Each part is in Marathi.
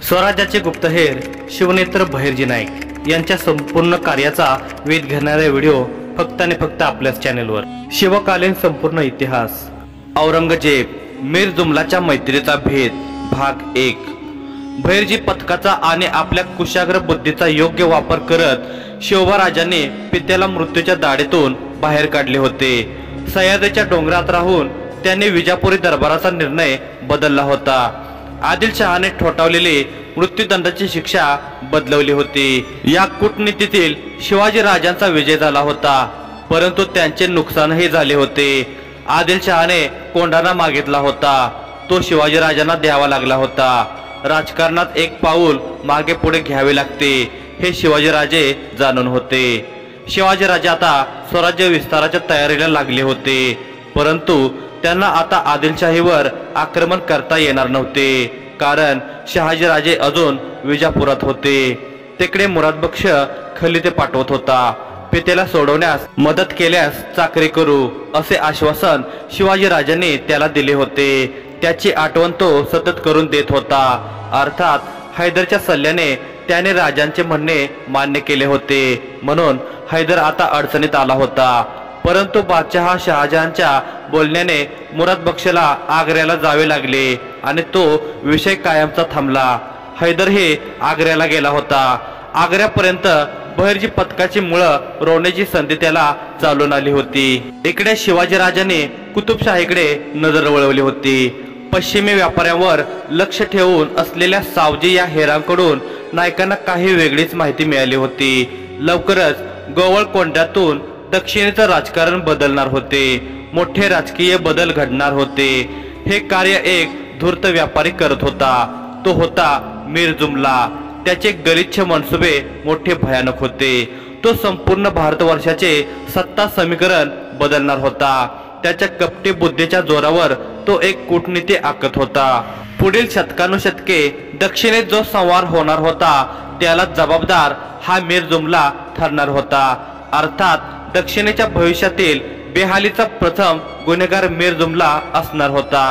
स्वराज्याचे गुप्तहेर शिवनेत्र बहिर्जी नाईक यांच्या संपूर्ण कार्याचा वेध घेणारे व्हिडिओ फक्त आणि फक्त आपल्याच चॅनेलवर। शिवकालीन संपूर्ण इतिहास, औरंगजेब मीर जुमलाच्या मैत्रीचा भेद, भाग 1। बहिर्जी पथकाचा आणि आपल्या कुशाग्र बुद्धीचा योग्य वापर करत शिवराजांनी पित्याला मृत्यूच्या दाढेतून बाहेर काढले होते। सह्याद्रीच्या डोंगरात राहून त्यांनी विजापुरी दरबाराचा निर्णय बदलला होता। आदिलशहाने ठोठावलेली मृत्यूदंडाची शिक्षा बदलवली होती। या कूटनीतीतील शिवाजी राजांचा विजय झाला होता, परंतु त्यांचे नुकसानही झाले होते। आदिलशहाने कोंढाणा मागितला होता, तो शिवाजी राजांना द्यावा लागला होता। राजकारणात एक पाऊल मागे पुढे घ्यावे लागते हे शिवाजीराजे जाणून होते। शिवाजीराजे आता स्वराज्य विस्ताराच्या तयारीला लागले होते, परंतु त्यांना आता आदिलशाहीवर आक्रमण करता येणार नव्हते, कारण शहाजीराजे अजून विजापुरात होते। तिकडे मुरादबक्ष खलिते पाठवत होता। पित्याला सोडवण्यास मदत केल्यास चाकरी करू असे आश्वासन शिवाजीराजांनी त्याला दिले होते। त्याची आठवण तो सतत करून देत होता। अर्थात हैदरच्या सल्ल्याने त्याने राजांचे म्हणणे मान्य केले होते, म्हणून हैदर आता अडचणीत आला होता। परंतु बादशहा शहाजहानच्या बोलण्याने मुरादबक्षला आग्र्याला जावे लागले आणि तो विषय कायमचा थांबला। हैदर हे आग्र्याला गेला होता। आग्र्यापर्यंत बहिर्जी पथकाची मुळं रोवण्याची संधी त्याला चालून आली होती। इकडे शिवाजीराजांनी कुतुबशाहीकडे नजर वळवली होती। पश्चिमी व्यापाऱ्यांवर लक्ष ठेवून असलेल्या सावजी या हेरांकडून नायकांना काही वेगळीच माहिती मिळाली होती। लवकरच गोवळकोंड्यातून दक्षिणेचं राजकारण बदलणार होते, मोठे राजकीय बदल घडणार होते। हे कार्य एक धूर्त व्यापारी करत होता, तो होता मीर जुमला। त्याचे गलिच्छ मनसुबे मोठे भयानक होते। तो संपूर्ण भारतवर्षाचे सत्ता समीकरण बदलणार होता। त्याच्या कपटी बुद्धीच्या जोरावर तो एक कूटनीती आखत होता। पुढील शतकानुशतके दक्षिणेत जो संवार होणार होता त्याला जबाबदार हा मीर जुमला ठरणार होता। अर्थात दक्षिणेच्या भविष्यातील बेहालीचा प्रथम गुन्हेगार मीर जुमला असणार होता।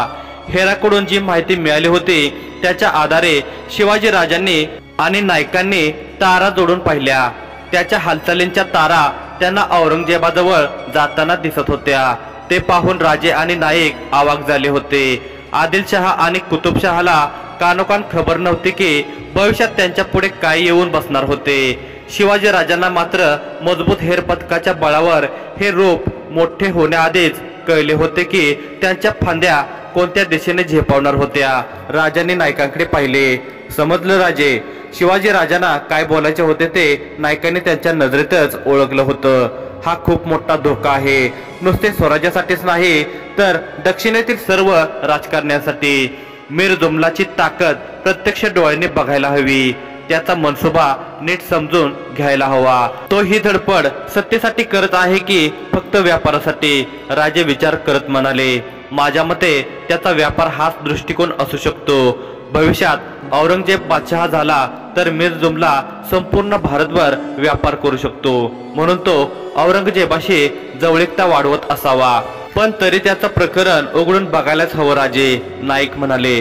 हेराकडून जी माहिती मिळाली होती त्याच्या आधारे शिवाजीराजांनी आणि नायकांनी तारा जोडून पाहिल्या। त्याच्या हालचालींच्या तारा त्यांना औरंगजेबाजवळ जाताना दिसत होत्या। ते पाहून राजे आणि नाईक अवाक झाले होते। आदिलशहा आणि कुतुबशहाला कानोकान खबर नव्हती की भविष्यात त्यांच्या पुढे काय येऊन बसणार होते। शिवाजी राजांना मात्र मजबूत हेर पथकाच्या बळावर हे रूप मोठे होण्याआधीच कळले होते की त्यांच्या फांद्या कोणत्या दिशेने झेपावणार होत्या। राजांनी नायकांकडे पाहिले। समजलं राजे, शिवाजी राजांना काय बोलायचे होते ते नायकांनी त्यांच्या नजरेतच ओळखलं होतं। हा खूप मोठा धोका आहे, नुसते स्वराज्यासाठीच नाही तर दक्षिणेतील सर्व राजकारण्यांसाठी। मीर जुमलाची ताकद प्रत्यक्ष डोळ्यांनी बघायला हवी, त्याचा मनसुबा नीट समजून घ्यायला हवा। तो ही धडपड सत्तेसाठी करत आहे की फक्त व्यापारासाठी? राजे विचार करत म्हणाले, माझ्या मते त्याचा व्यापार हाच दृष्टिकोन असू शकतो। भविष्यात औरंगजेब बादशहा झाला तर मीर जुमला संपूर्ण भारतभर व्यापार करू शकतो, म्हणून तो औरंगजेबाशी जवळीकता वाढवत असावा। पण तरी त्याचं प्रकरण उघडून बघायलाच हवं राजे, नाईक म्हणाले।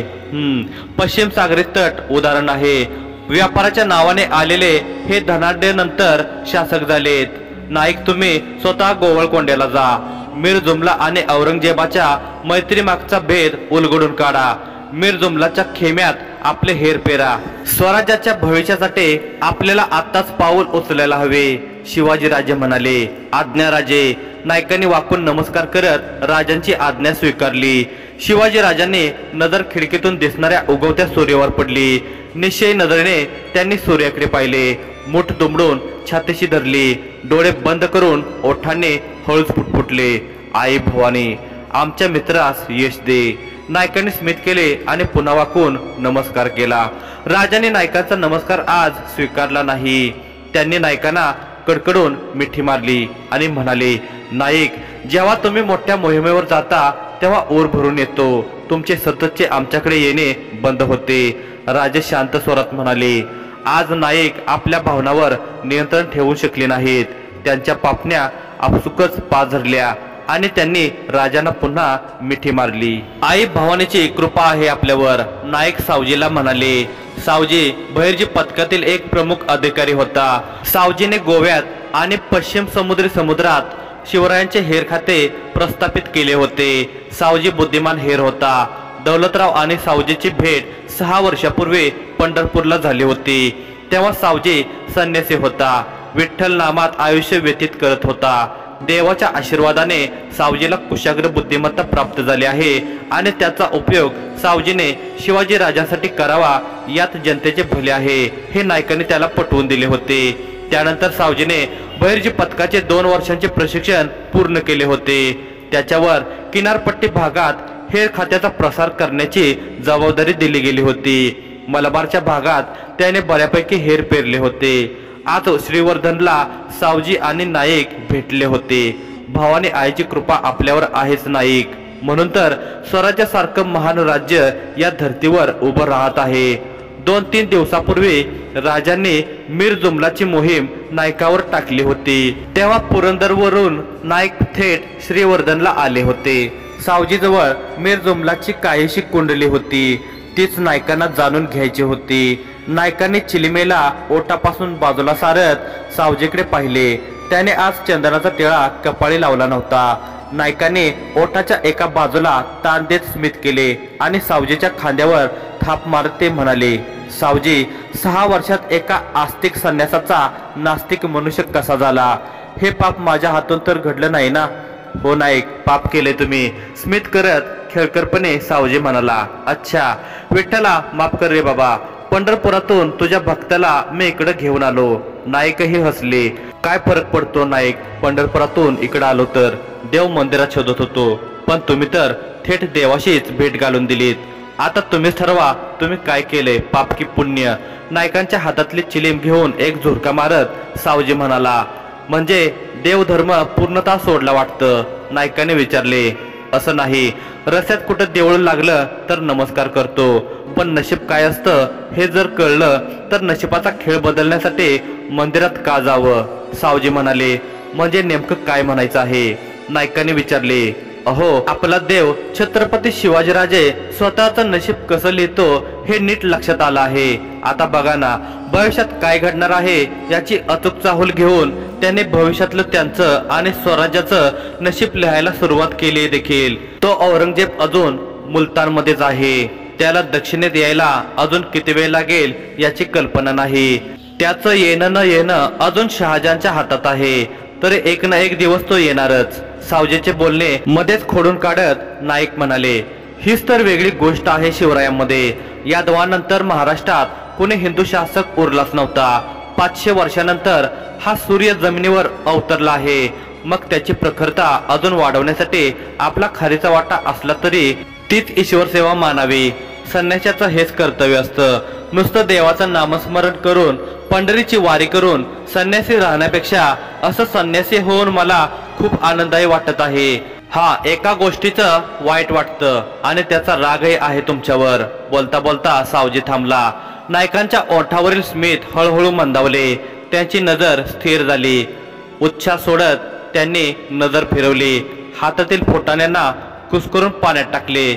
पश्चिम सागरी तट उदाहरण आहे। व्यापाराच्या नावाने आलेले हे धनाढ्य नंतर शासक झालेत। नाईक, तुम्ही स्वतः गोवळकोंड्याला जा, मीर जुमला आणि औरंगजेबाच्या मैत्री मागचा भेद उलगडून काढा। मीर जुमलाच्या खेम्यात आपले हेर पेरा। स्वराज्याच्या भविष्यासाठी आपल्याला आत्ताच पाऊल उचलायला हवे, शिवाजीराजे म्हणाले। आज्ञा राजे। नायकांनी वाकून नमस्कार करत राजांची आज्ञा स्वीकारली। शिवाजीराजांनी नजर खिडकीतून दिसणाऱ्या उगवत्या सूर्यावर पडली। निश्चयी नजरेने त्यांनी सूर्याकडे पाहिले। मुठ दुमडून छातीशी धरली, डोळे बंद करून ओठांनी हळूच फुटफुटले। आई भवानी, आमच्या मित्रास यश दे। नायकांनी स्मित केले आणि पुन्हा वाकून नमस्कार केला। राजांनी नायकांचा नमस्कार आज स्वीकारला नाही। त्यांनी नायकांना कडकडून मिठी मारली आणि म्हणाले, नाईक, जेव्हा तुम्ही मोठ्या मोहिमेवर जाता तेव्हा ऊर भरून येतो, तुमचे सततचे आमच्याकडे येणे बंद होते। राजे शांत स्वरात म्हणाले, आज नाईक आपल्या भावनावर नियंत्रण ठेवू शकले नाहीत। त्यांच्या पापण्या आपसुकच पाझरल्या आणि त्यांनी राजांना पुन्हा मिठी मारली। आई भवानीची कृपा आहे आपल्यावर, नाईक सावजीला म्हणाले। सावजी बहिर्जी पथकातील एक प्रमुख अधिकारी होता। सावजीने गोव्यात आणि पश्चिम समुद्रात शिवरायांचे हेर खाते प्रस्थापित केले होते। सावजी बुद्धिमान हेर होता। दौलतराव आणि सावजीची भेट 6 वर्षापूर्वी पंढरपूरला झाली होती। तेव्हा सावजी संन्यासी होता, विठ्ठल नामात आयुष्य व्यतीत करत होता। देवाच्या आशीर्वादाने सावजीला कुशाग्र बुद्धिमत्ता प्राप्त झाली आहे आणि त्याचा उपयोग सावजीने शिवाजी राजांसाठी करावा, यात जनतेचे भले आहे हे नायकांनी त्याला पटवून दिले होते। त्यानंतर सावजीने बहिर्जी पथकाचे 2 वर्षांचे प्रशिक्षण पूर्ण केले होते। त्याच्यावर किनारपट्टी भागात हेर खात्याचा प्रसार करण्याची जबाबदारी दिली गेली होती। मलबारच्या भागात त्याने बऱ्यापैकी हेर पेरले होते। आज श्रीवर्धनला सावजी आणि नाईक भेटले होते। भवानी आईची कृपा आपल्यावर आहेच नाईक, म्हणून तर स्वराज्यासारखं महान राज्य या धर्तीवर उभं राहत आहे। 2-3 दिवसापूर्वी राजांनी मीर जुमलाची मोहीम नायकावर टाकली होती। तेव्हा पुरंदरवरून नाईक थेट श्रीवर्धनला आले होते। सावजीजवळ मीर जुमलाची काहीशी कुंडली होती, तीच नायकांना जाणून घ्यायची होती। नायकांनी चिलिमेला ओटापासून बाजूला सारत सावजीकडे पाहिले। त्याने आज चंदनाचा टिळा कपाळी लावला नव्हता। नायकाने ओठाच्या एका बाजूला ताण देत स्मित केले आणि सावजीच्या खांद्यावर थाप मारत ते म्हणाले, सावजी, 6 वर्षात एका आस्तिक संन्यासाचा नास्तिक मनुष्य कसा झाला? हे पाप माझ्या हातून तर घडलं नाही ना? हो नाईक, पाप केले तुम्ही, स्मित करत खेळकरपणे सावजी म्हणाला। अच्छा, विठ्ठला माफ कर रे बाबा, पंढरपुरातून तुझ्या भक्ताला मी इकडे घेऊन आलो। नाईकही हसले। काय फरक पडतो नाईक, पंढरपुरातून इकडे आलो तर? देव मंदिरात शोधत होतो, पण तुम्ही तर थेट देवाशीच भेट घालून दिलीत। आता तुम्हीच ठरवा, तुम्ही काय केले, पाप की पुण्य? नायकांच्या हातातली चिलीम घेऊन एक झुरका मारत सावजी म्हणाला, म्हणजे देवधर्म पूर्णतः सोडला वाटतं? नायकाने विचारले। असं नाही, रस्त्यात कुठं देवळ लागलं तर नमस्कार करतो, पण नशीब काय असतं हे जर कळलं तर नशिबाचा खेळ बदलण्यासाठी मंदिरात का जावं? सावजी म्हणाले। म्हणजे नेमकं काय म्हणायचं आहे? नायकाने विचारले। अहो, आपला देव छत्रपती शिवाजीराजे स्वतःचं नशीब कसं लिहितो हे नीट लक्षात आलं आहे। आता बघा ना, भविष्यात काय घडणार आहे याची अचूक चाहूल घेऊन त्याने भविष्यातलं त्यांचं आणि स्वराज्याचं नशीब लिहायला सुरुवात केली देखील। तो औरंगजेब अजून मुलतानमध्येच आहे। त्याला दक्षिणेत यायला अजून किती वेळ लागेल याची कल्पना नाही। त्याचं येणं न येणं अजून शहाजहानच्या हातात आहे, तर एक ना एक दिवस तो येणारच। सावजीचे बोलणे मध्येच खोडून काढत नाईक म्हणाले, हीच तर वेगळी गोष्ट आहे शिवरायांमध्ये। यादवानंतर महाराष्ट्रात कोणी हिंदू शासक उरलाच नव्हता। 500 वर्षानंतर हा सूर्य जमिनीवर अवतरला आहे। मग त्याची प्रखरता अजून वाढवण्यासाठी आपला खारीचा वाटा असला तरी तीच ईश्वर सेवा मानावी। संन्याशाचं हेच कर्तव्य असतं। नुसतं देवाचं नामस्मरण करून पंढरीची वारी करून संन्यासी राहण्यापेक्षा असं संन्यासी होऊन मला खूप आनंददायी वाटत आहे। हा, एका गोष्टीचं वाईट वाटतं आणि त्याचा रागही आहे तुमच्यावर। बोलता बोलता सावजी थांबला। नायकांच्या ओठावरील स्मित हळूहळू मंदावले। त्यांची नजर स्थिर झाली। उच्छ्वास सोडत त्यांनी नजर फिरवली। हातातील फुटाण्यांना कुस्करून पाण्यात टाकले।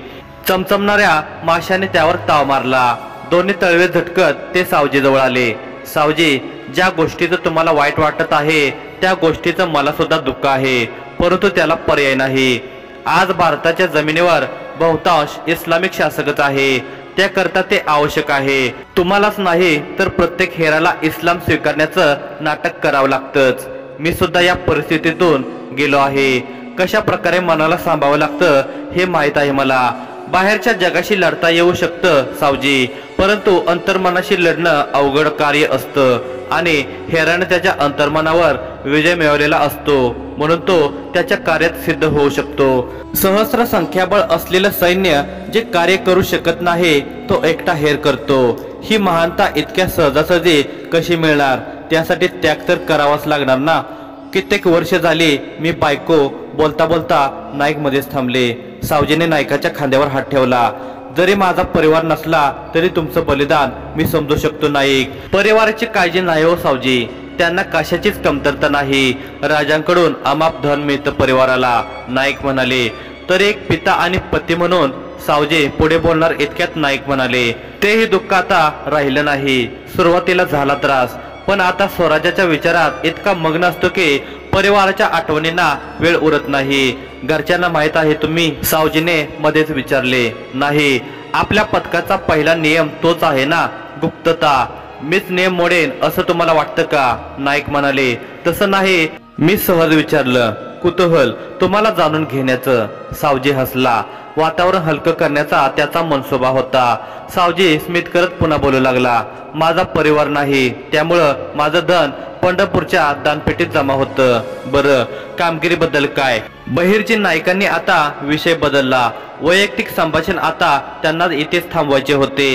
चमचमणाऱ्या माशाने त्यावर ताव मारला। दोन्ही तळवे झटकत ते सावजीजवळ आले। सावजी, ज्या गोष्टीचं तुम्हाला वाईट वाटत आहे त्या गोष्टीचं मला सुद्धा दुःख आहे, परंतु त्याला पर्याय नाही। आज भारताच्या जमिनीवर बहुतांश इस्लामिक शासकच आहे, त्याकरता ते आवश्यक आहे। तुम्हालाच नाही तर प्रत्येक हेराला इस्लाम स्वीकारण्याचं नाटक करावं लागतंच। मी सुद्धा या परिस्थितीतून गेलो आहे। कशा प्रकारे मनाला सांभाळावं लागतं हे माहीत आहे मला। बाहेरच्या जगाशी लढता येऊ शकतं सावजी, परंतु अंतर्मनाशी लढणं अवघड कार्य असतं आणि हेराने त्याच्या अंतर्मनावर विजय मिळवलेला असतो, म्हणून तो त्याच्या कार्यात सिद्ध होऊ शकतो। सहस्र संख्याबळ असलेलं सैन्य जे कार्य करू शकत नाही तो एकटा हेर करतो। ही महानता इतक्या सहजासहजी कशी मिळणार? त्यासाठी त्याग तर करावाच लागणार ना। कित्येक वर्ष झाली मी बायको। बोलता बोलता नाईक मध्येच थांबले। सावजीने नायकाच्या खांद्यावर हात ठेवला। जरी माझा परिवार नसला तरी तुमचं बलिदान मी समजू शकतो नाईक। परिवाराची काळजी नाही हो सावजी, त्यांना कशाचीच कमतरता नाही। राजांकडून अमाप धन मिळतं परिवाराला, नाईक म्हणाले। तर एक पिता आणि पती म्हणून सावजी पुढे बोलणार इतक्यात नाईक म्हणाले, तेही दुःख आता राहिलं नाही। सुरुवातीला झाला त्रास, पण आता स्वराज्याच्या विचारात इतका मग्न असतो की परिवाराच्या आठवणींना वेळ उरत नाही। घरच्यांना माहित आहे तुम्ही? सावजीने मध्येच विचारले। नाही, आपल्या पथकाचा पहिला नियम तोच आहे ना, गुप्तता। मीच नियम मोडेन असं तुम्हाला वाटतं का? नाईक म्हणाले, तसं नाही, मी सहज विचारलं, कुतूहल तुम्हाला जाणून घेण्याचं। सावजी हसला। वातावरण हलकं करण्याचा त्याचा मनसुबा होता। सावजी स्मित करत पुन्हा बोलू लागला, माझा परिवार नाही, त्यामुळं माझं धन पंढरपूरच्या दानपेटीत जमा होतं। बरं, कामगिरीबद्दल काय? बहिर्जी नाईकांनी आता विषय बदलला। वैयक्तिक संभाषण आता त्यांना इथेच थांबवायचे होते।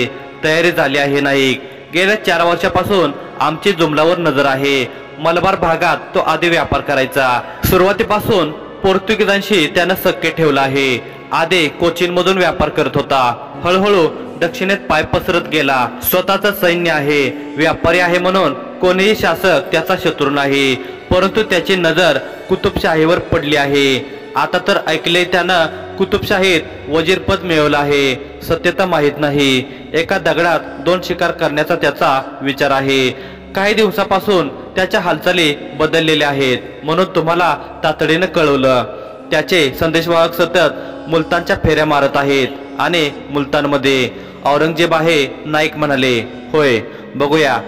तयारी झाली आहे नाईक। गेल्या 4 वर्षापासून आमची जुमलावर नजर आहे। मलबार भागात तो आधी व्यापार करायचा। सुरुवातीपासून पोर्तुगीजांशी त्यानं सख्य ठेवलं आहे। आधी कोचीन मधून व्यापार करत होता, हळूहळू दक्षिणेत पाय पसरत गेला। स्वतःचं सैन्य आहे, व्यापारी आहे म्हणून कोणीही शासक त्याचा शत्रू नाही। परंतु त्याची नजर कुतुबशाहीवर पडली आहे। आता तर ऐकले त्यानं कुतुबशाहीत वजीरपद मिळवलं आहे। सत्यता माहीत नाही। एका दगडात 2 शिकार करण्याचा त्याचा विचार आहे। काही दिवसापासून त्याच्या हालचाली बदललेल्या आहेत म्हणून तुम्हाला तातडीनं कळवलं। त्याचे संदेशवाहक सतत मुलतानच्या फेऱ्या मारत आहेत आणि मुलतानमध्ये औरंगजेब आहे, नाईक म्हणाले। होय, बघूया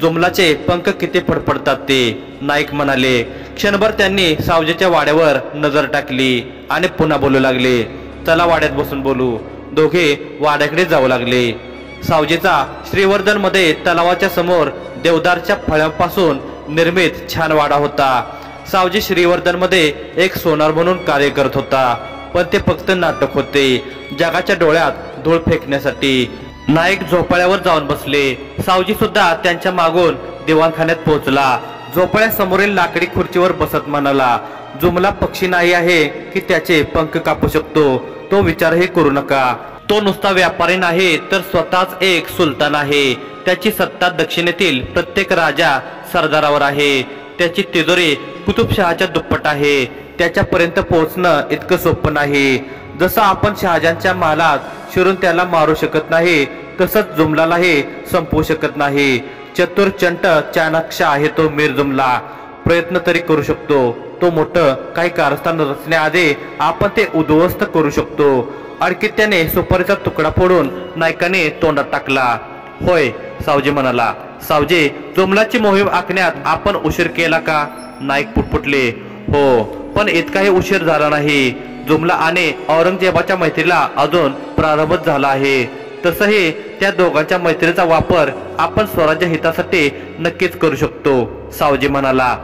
जुमलाचे पंख किती फडफडतात ते, नाईक म्हणाले। क्षणभर त्यांनी सावजीच्या वाड्यावर नजर टाकली आणि पुन्हा बोलू लागले, चला वाड्यात बसून बोलू। दोघे वाड्याकडे जाऊ लागले। सावजीचा श्रीवर्धन मध्ये तलावाच्या समोर देवदारच्या फळांपासून निर्मित छान वाडा होता। सावजी श्रीवर्धन मध्ये एक सोनार म्हणून कार्य करत होता, पण ते फक्त नाटक होते, जगाच्या डोळ्यात धूळ फेकण्यासाठी। नाईक झोपाळ्यावर जाऊन बसले। सावजी सुद्धा त्यांच्या मागून दिवाणखान्यात पोहोचला। झोपाळ्यासमोरील लाकडी खुर्चीवर बसत म्हणाला, जुमला पक्षी नाही आहे की त्याचे पंख कापू शकतो, तो विचारही करू नका। तो नुसता व्यापारी नाही तर स्वतःच एक सुलतान आहे। त्याची सत्ता दक्षिणेतील प्रत्येक राजा सरदारावर आहे। त्याची तिजोरी कुतुबशहाच्या दुप्पट आहे। त्याच्यापर्यंत पोहोचणं इतकं सोपं नाही। जसं आपण शहाजांच्या महालात शिरून त्याला मारू शकत नाही, तसंच जुमलालाही संपवू शकत नाही। चतुर चंट चाणाक्ष आहे तो मीर जुमला। प्रयत्न तरी करू शकतो। तो मोठं काही कारस्थान रचण्याआधी आपण ते उद्ध्वस्त करू शकतो। अडकित्याने सुपारीचा तुकडा फोडून नाईकाने तोंडात टाकला। होय, सावजी म्हणाला। सावजी, जुमलाची मोहीम आखण्यात आपण उशीर केला का? नाईक पुटपुटले। हो, पण इतकाही उशीर झाला नाही। जुमला आणि औरंगजेबाच्या मैत्रीला अजून प्रारंभच झाला आहे। तसंही त्या दोघांच्या मैत्रीचा वापर आपण स्वराज्य हितासाठी नक्कीच करू शकतो, सावजी म्हणाला।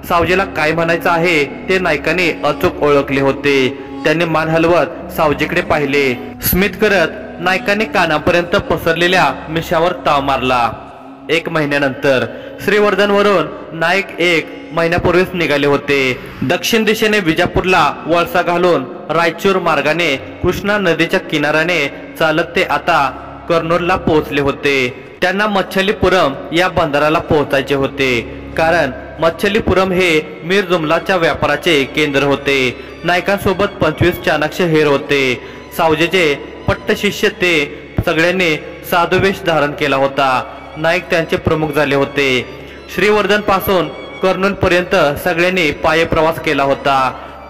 सावजीला काय म्हणायचं आहे ते नाईकाने अचूक ओळखले होते। त्यांनी मान हलवत सावजीकडे पाहिले। स्मित करत नाईकाने कानापर्यंत पसरलेल्या मिशावर ताव मारला। 1 महिन्यानंतर श्रीवर्धनवरून नाईक 1 महिन्यापूर्वीच निघाले होते। दक्षिण दिशेने विजापूरला वळसा घालून रायचूर मार्गाने कृष्णा नदीच्या किनाऱ्याने चालत ते आता कर्नूलला पोहोचले होते। त्यांना मच्छलीपुरम या बंदराला पोहोचायचे होते, कारण मच्छलीपुरम हे मीर जुमलाच्या व्यापाराचे केंद्र होते। नाईकांसोबत 25 चाणाक्ष हेर होते। सावजीचे पट्टशिष्य ते सगळ्यांनी साधुवेश धारण केला होता। नाईक त्यांचे प्रमुख झाले होते। श्रीवर्धन पासून कर्नूल पर्यंत सगळ्यांनी पायी प्रवास केला होता।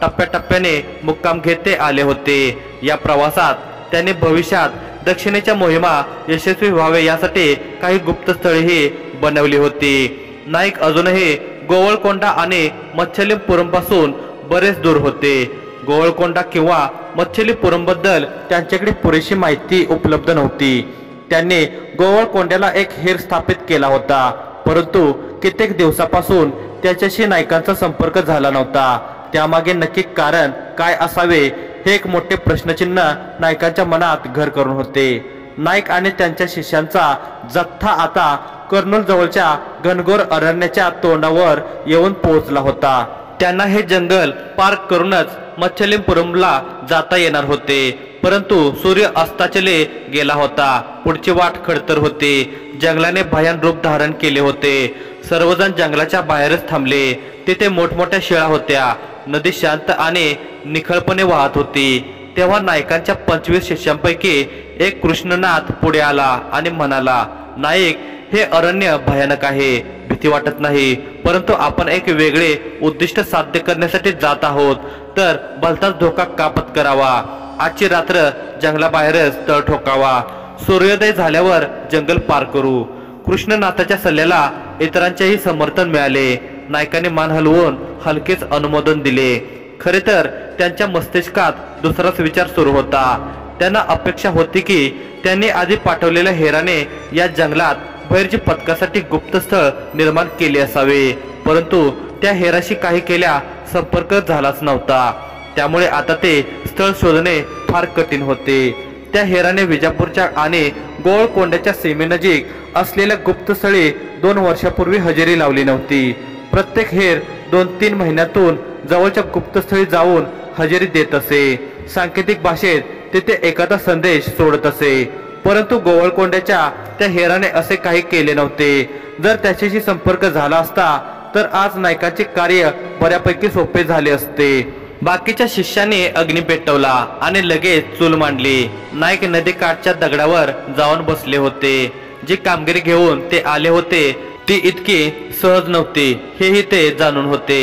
टप्प्याटप्प्याने मुक्काम घेत ते आले होते। या प्रवासात त्यांनी भविष्यात दक्षिणेच्या मोहिमा यशस्वी व्हावे यासाठी काही गुप्त स्थळेही बनवली होती। नाईक अजूनही गोवळकोंडा आणि मच्छलीपुरम पासून बरेच दूर होते। गोवळकोंडा किंवा मच्छलीपुरम बद्दल त्यांच्याकडे पुरेशी माहिती उपलब्ध नव्हती। त्यांनी गोवळकोंड्याला एक हेर स्थापित केला होता, परंतु कित्येक दिवसापासून त्याच्याशी नाईकांचा संपर्क झाला नव्हता। त्यामागे नक्की कारण काय असावे हे एक मोठे प्रश्नचिन्ह नाईकांच्या मनात घर करून होते। नाईक आणि त्यांच्या शिष्यांचा जथ्था आता कर्नूल जवळच्या घनघोर अरण्याच्या तोंडावर येऊन पोहोचला होता। त्यांना हे जंगल पार करूनच मच्छलीपुरमला जाता येणार होते, परंतु सूर्य अस्ताचले गेला होता। पुढची वाट खडतर होती। जंगलाने भयान रूप धारण केले होते। सर्वजण जंगलाच्या बाहेरच थांबले। तिथे मोठमोठ्या शिळा होत्या। नदी शांत आणि निखळपणे वाहत होती। तेव्हा नायकांच्या 25 शिष्यांपैकी एक कृष्णनाथ पुढे आला आणि म्हणाला, नाईक, हे अरण्य भयानक आहे, भीती वाटत नाही, परंतु आपण एक वेगळे उद्दिष्ट साध्य करण्यासाठी जात आहोत, तर भलताच धोका का पत्करावा। आजची रात्र जंगलाबाहेरच तळ ठोकावा, सूर्योदय झाल्यावर जंगल पार करू। कृष्णनाथाच्या सल्ल्याला इतरांचेही समर्थन मिळाले। नायकाने मान हलवून हलकेच अनुमोदन दिले। खरे तर त्यांच्या मस्तिष्कात दुसराच विचार सुरू होता। त्यांना अपेक्षा होती की त्यांनी आधी पाठवलेल्या हेराने या जंगलात भैरजी पथकासाठी गुप्तस्थळ निर्माण केले असावे, परंतु त्या हेराशी काही केल्या संपर्क झालाच नव्हता। त्यामुळे आता ते स्थळ शोधणे फार कठीण होते। त्या हेराने विजापूरच्या आणि गोवळकोंड्याच्या सीमेनजीक असलेल्या गुप्तस्थळी 2 वर्षापूर्वी हजेरी लावली नव्हती। प्रत्येक हेर 2-3 महिन्यातून जवळच्या गुप्तस्थळी जाऊन हजेरी देत असे। सांकेतिक भाषेत तिथे एखादा संदेश सोडत असे, परंतु गोवळकोंड्याच्या त्या हेराने असे काही केले नव्हते। जर त्याच्याशी संपर्क झाला असता तर आज नायकाचे कार्य बऱ्यापैकी सोपे झाले असते। बाकीच्या शिष्याने अग्नी पेटवला आणि लगेच चूल मांडली। नाईक नदीकाठच्या दगडावर जाऊन बसले होते। जी कामगिरी घेऊन ते आले होते ती इतकी सहज नव्हती, हेही ते जाणून होते।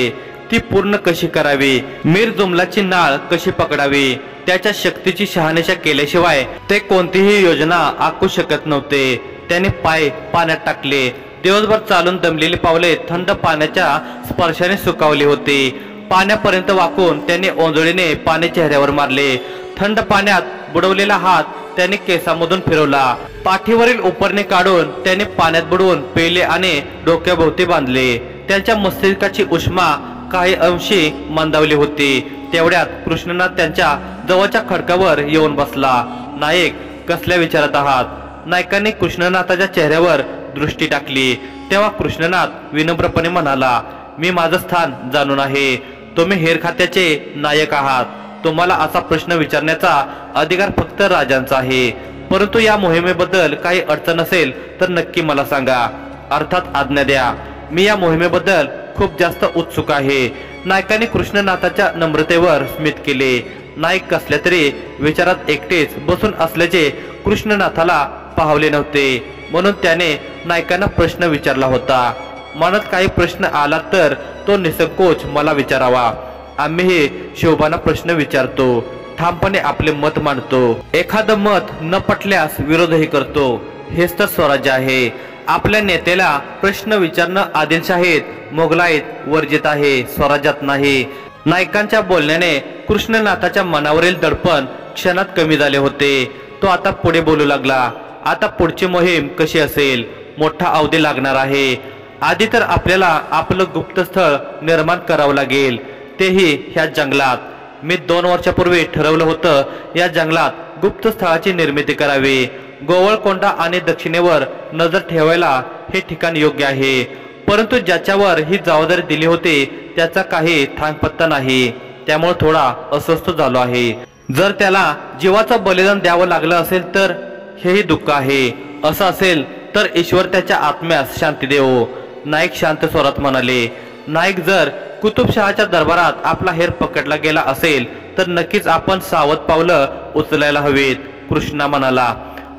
ती पूर्ण कशी करावी, मीर जुमलाची नाळ कशी पकडावी, त्याच्या शक्तीची शहानिशा केल्याशिवाय ते कोणतीही योजना आखू शकत नव्हते। त्याने पाय पाण्यात टाकले। दिवसभर चालून दमलेली पावले थंड पाण्याच्या स्पर्शाने सुकावली होती। पाण्यापर्यंत वाकून त्याने ओंजळीने पाणी चेहऱ्यावर मारले। थंड पाण्यात बुडवलेला हात त्याने केसामधून फिरवला। पाठीवरील उपरणे काढून त्याने पाण्यात बुडवून पेले आणि डोक्याभोवती बांधले। त्यांच्या मस्तिष्काची उष्मा काही अंशी मंदावली होती। तेवढ्यात कृष्णनाथ त्यांच्या जवळच्या खडकावर येऊन बसला। नाईक, कसल्या विचारात आहात? नायकाने कृष्णनाथाच्या चेहऱ्यावर दृष्टी टाकली। तेव्हा कृष्णनाथ विनम्रपणे म्हणाला, मी माझं स्थान जाणून आहे। तुम्ही हेर खात्याचे नायक आहात। तुम्हाला असा प्रश्न विचारण्याचा अधिकार फक्त राजांचा आहे, परंतु या मोहिमेबद्दल काही अडचण असेल तर नक्की मला सांगा, अर्थात आज्ञा द्या। मी या मोहिमेबद्दल खूप जास्त उत्सुक आहे। नायकाने कृष्णनाथाच्या नम्रतेवर स्मित केले। नाईक कसल्या तरी विचारात एकटेच बसून असल्याचे कृष्णनाथाला पाहवले नव्हते, म्हणून त्याने नायकांना प्रश्न विचारला होता। मनात काही प्रश्न आला तर तो निसंकोच मला विचारावा। आम्हीही शिवबांना प्रश्न विचारतो, ठामपणे आपले मत मांडतो, एखादं मत न पटल्यास विरोधही करतो। हेच तर स्वराज्य आहे। आपल्या नेत्याला प्रश्न विचारणं आदिलशाहीत, मोगलाईत वर्जित आहे, स्वराज्यात नाही। नायकांच्या बोलण्याने कृष्णनाथाच्या मनावरील दडपण क्षणात कमी झाले होते। तो आता पुढे बोलू लागला, आता पुढची मोहीम कशी असेल? मोठा अवधी लागणार आहे। आधी तर आपल्याला आपलं गुप्तस्थळ निर्माण करावं लागेल, तेही ह्या जंगलात। मी 2 वर्षापूर्वी ठरवलं होतं या जंगलात गुप्तस्थळाची निर्मिती करावी। गोवळकोंडा आणि दक्षिणेवर नजर ठेवायला हे ठिकाण योग्य आहे, परंतु ज्याच्यावर ही जबाबदारी दिली होती त्याचा काही थांगपत्ता नाही। त्यामुळे थोडा अस्वस्थ झालो आहे। जर त्याला जीवाचं बलिदान द्यावं लागलं असेल तर हेही दुःख आहे। असं असेल तर ईश्वर त्याच्या आत्म्यास शांती देवो, नाईक शांत स्वरात म्हणाले। नाईक, जर कुतुबशहाच्या दरबारात आपला हेर पकडला गेला असेल तर नक्कीच आपण सावध पावलं उचलायला हवीत, कृष्णा म्हणाला।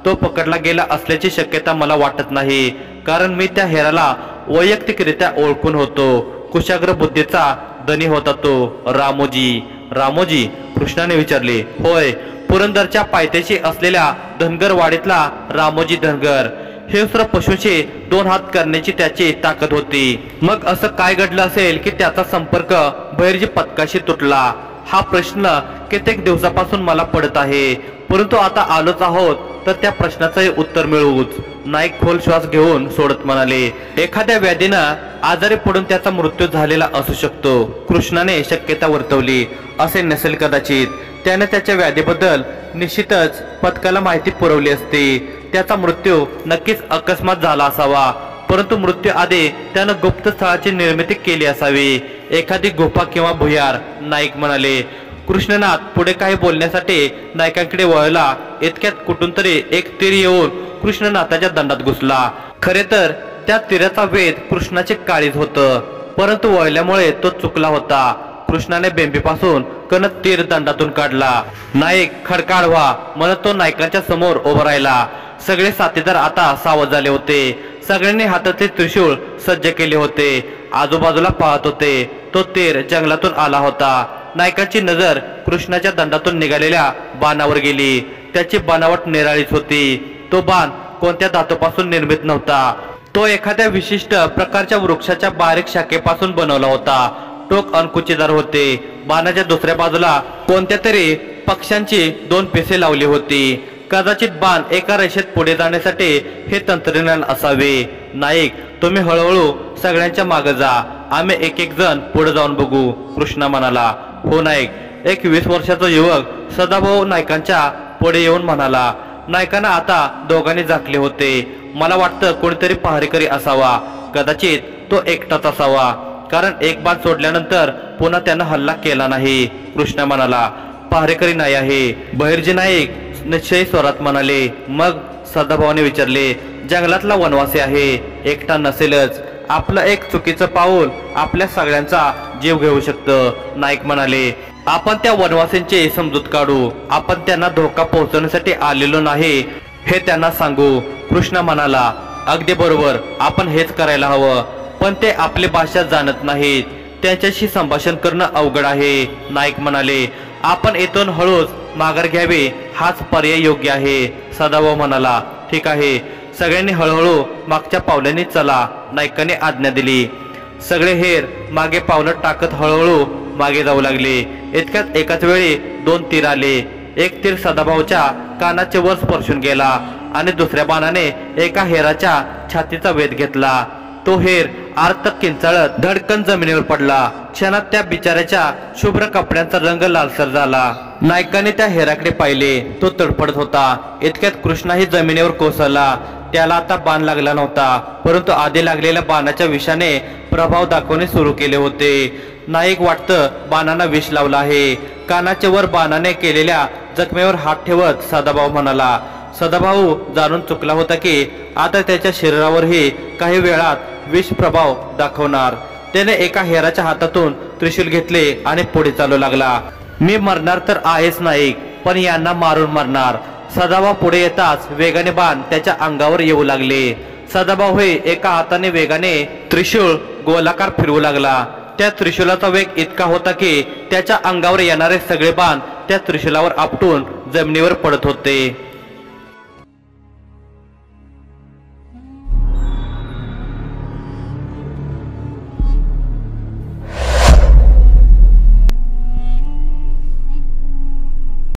तो पकडला गेला असल्याची शक्यता मला वाटत नाही, कारण मी त्या हेराला वैयक्तिकरित्या ओळखून होतो। कुशाग्र बुद्धीचा धनी होता तो। रामोजी? रामोजी? कृष्णाने विचारले। होय, पुरंदरच्या पायथ्याशी असलेल्या धनगरवाडीतला रामोजी धनगर। हिंस्र पशूंशी 2 हात करण्याची त्याची ताकद होती। मग असं काय घडलं असेल की त्याचा संपर्क भैरजी पथकाशी तुटला? हा प्रश्न कित्येक दिवसापासून मला पडत आहे, परंतु आता आलोच आहोत तर त्या प्रश्नाचंही उत्तर मिळवूच, नाईक खोल श्वास घेऊन सोडत म्हणाले। एखाद्या व्याधीनं आजारी पडून त्याचा मृत्यू झालेला असू शकतो, कृष्णाने शक्यता वर्तवली। असे नसेल कदाचित। त्याने त्याच्या व्याधीबद्दल निश्चितच पथकाला माहिती पुरवली असती। त्याचा मृत्यू नक्कीच अकस्मात झाला असावा, परंतु मृत्यू आधी त्यानं गुप्त स्थळाची निर्मिती केली असावी, एखादी गुफा किंवा भुयार, नाईक म्हणाले। कृष्णनाथ पुढे काही बोलण्यासाठी नायकांकडे वळला। इतक्यात कुठून तरी एक तीर येऊन कृष्णनाथाच्या दंडात घुसला। खरे तर त्या तीराचा वेध कृष्णाचे काळीज होतं, परंतु वळल्यामुळे तो चुकला होता. कृष्णाने बेंबीपासून कणत तीर दंडातून काढला. नाईक खडकाळ व्हा म्हणत तो नायकांच्या समोर उभा राहिला. सगळे साथीदार आता सावध झाले होते. सगळ्यांनी हातातले त्रिशूळ सज्ज केले होते. आजूबाजूला पाहत होते. तो तीर जंगलातून आला होता. नायकाची नजर कृष्णाच्या दंडातून निघालेल्या बाणावर गेली. त्याची बनावट निराळीच होती. तो बाण कोणत्या धातूपासून निर्मित नव्हता. तो एखाद्या विशिष्ट प्रकारच्या वृक्षाच्या बारीक शाखेपासून बनवला होता. टोक अंकुचीदार होते. बाणाच्या दुसऱ्या बाजूला कोणत्या तरी पक्ष्यांची 2 पिसे लावली होती. कदाचित बाण एका रेषेत पुढे जाण्यासाठी हे तंत्रज्ञान असावे. नाईक, तुम्ही हळूहळू सगळ्यांच्या मागे जा. आम्ही एक एक जण पुढे जाऊन बघू, कृष्णा म्हणाला. हो नाईक. एक 20 वर्षाचा युवक सदाभाऊ नायकांच्या पुढे येऊन म्हणाला. नायकांना आता दोघांनी झाकले होते. मला वाटतं कोणीतरी पहारेकरी असावा. कदाचित तो एकटाच असावा, कारण एक बाण सोडल्यानंतर पुन्हा त्यानं हल्ला केला नाही, कृष्णा म्हणाला. पहारेकरी नाही आहे, बहिर्जी नाईक निश्चयी स्वरात म्हणाले. मग सदाभाऊने विचारले. जंगलातला वनवासी आहे, एकटा नसेलच. आपलं एक चुकीचं पाऊल आपल्या सगळ्यांचा जीव घेऊ शकतं, नाईक म्हणाले. आपण त्या वनवासींची समजूत काढू. आपण त्यांना धोका पोहोचवण्यासाठी आलेलो नाही हे त्यांना सांगू, कृष्णा म्हणाला. अगदी बरोबर, आपण हेच करायला हवं. पण ते आपली भाषा जाणत नाहीत. त्यांच्याशी संभाषण करणं अवघड आहे, नाईक म्हणाले. आपण इथून हळूच माघार घ्यावी, हाच पर्याय योग्य आहे, सदाभाऊ म्हणाला. ठीक आहे, सगळ्यांनी हळूहळू मागच्या पावलांनी चला, नाईकाने आज्ञा दिली. सगळे हेर मागे पावलं टाकत हळूहळू मागे जाऊ लागले. इतक्यात एकाच वेळी 2 तीर आले. एक तीर सदाभाऊच्या कानाचे वर स्पर्शून गेला आणि दुसऱ्या बाणाने एका हेराच्या छातीचा वेध घेतला. तो हेर आर्त किंचाळत धडकन जमिनीवर पडला. क्षणात त्या बिचाऱ्याच्या शुभ्र कपड्यांचा रंग लालसर झाला. नायकाने त्या हेराकडे पाहिले. तो तडफडत होता. इतक्यात कृष्णाही जमिनीवर कोसळला. त्याला आता बाण लागला नव्हता, परंतु आधी लागलेल्या बाणाच्या विषाने प्रभाव दाखवणे सुरू केले होते. नाईक वाटतं बाणांना विष लावला आहे, कानाच्या वर बाणाने केलेल्या जखमेवर हात ठेवत सदाभाऊ म्हणाला. सदाभाऊ जाणून चुकला होता की आता त्याच्या शरीरावरही काही वेळात विष प्रभाव दाखवणार. त्याने एका हेराच्या हातातून त्रिशूल घेतले आणि पुढे चालू लागला. मी मरणार तर आहेच नाईक, पण यांना मारून मरणार. सदाभाऊ पुढे येताच वेगाने बाण त्याच्या अंगावर येऊ लागले. सदाभाऊ हे एका हाताने वेगाने त्रिशूळ गोलाकार फिरवू लागला. त्या त्रिशूलाचा वेग इतका होता की त्याच्या अंगावर येणारे सगळे बाण त्या त्रिशूलावर आपटून जमिनीवर पडत होते.